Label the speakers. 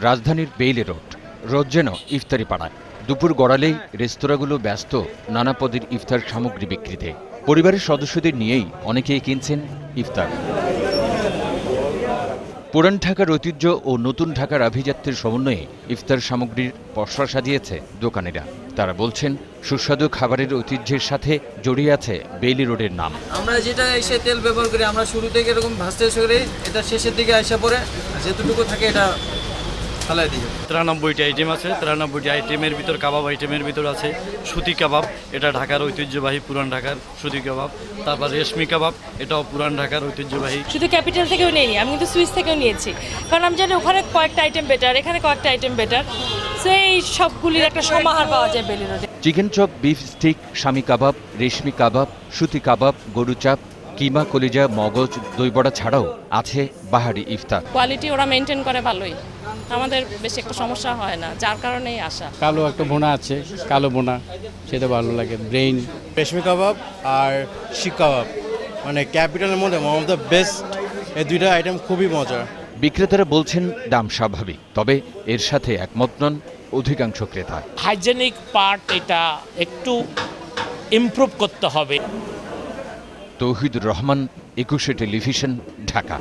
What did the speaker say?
Speaker 1: রাজধানীর Bailey road. রোজ যেন ইফতারি পাড়ায়। দুপুর গড়ালেই রেস্তোরাঁগুলো ব্যস্ত নানা পদের ইফতার সামগ্রী বিক্রিতে। পরিবারের সদস্যদের নিয়েই অনেকেই কিনছেন ইফতার। পুরান ঢাকার ঐতিহ্য ও নতুন ঢাকার আভিজাত্যের সমন্বয়ে ইফতার সামগ্রীর পসরা সাজিয়েছে দোকানিরা। তারা বলছেন, সুস্বাদু খাবারের ঐতিহ্যের সাথে জড়িয়ে আছে বেইলি রোডের নাম।
Speaker 2: আমরা যেটা এসে তেল ব্যবহার করি, আমরা শুরু থেকে এরকম ভাজতে করি, এটা শেষের দিকে আসা পরে যেটুকু থাকে এটা ফালাই দিই।
Speaker 3: 93টি আইটেম আছে। 93টি আইটেমের ভিতর কাবাব আইটেমের ভিতর আছে সুতি কাবাব, এটা ঢাকার ঐতিহ্যবাহী পুরান ঢাকার সুতি কাবাব। তারপর রেশমি কাবাব, এটাও পুরান ঢাকার ঐতিহ্যবাহী।
Speaker 4: শুধু ক্যাপিটাল থেকেও নিইনি, আমি কিন্তু সুইস থেকেও নিয়েছি, কারণ আমি জানি ওখানে কয়েকটা আইটেম বেটার, এখানে কয়েকটা আইটেম বেটার। সো এই সবগুলির একটা সমাহার পাওয়া যায় বেইলি রোডে।
Speaker 1: চিকেন চপ, বিফ স্টিক, শামি কাবাব, রেশমি কাবাব, সুতি কাবাব, গরু চাপ, কিমা, কলিজা, মগজ, দই বড়া ছাড়াও আছে বাহারি ইফতার।
Speaker 4: কোয়ালিটি ওরা মেনটেন করে ভালোই, আমাদের বেশি একটা সমস্যা হয় না, যার কারণেই আসা।
Speaker 5: কালো একটা বোনা আছে, কালো বোনা, সেটা ভালো লাগে। ব্রেইন,
Speaker 6: রেশমি কাবাব আর শিক কাবাব, মানে ক্যাপিটালের মধ্যে ওয়ান অফ দ্য বেস্ট। এই দুইটা আইটেম খুবই মজা।
Speaker 1: বিক্রেতারা বলছেন দাম স্বাভাবিক, তবে এর সাথে একমত নন অধিকাংশ ক্রেতা।
Speaker 7: হাইজেনিক পার্ট এটা একটু ইমপ্রুভ করতে হবে।
Speaker 1: তৌহিদুর রহমান, 21 টেলিভিশন, ঢাকা।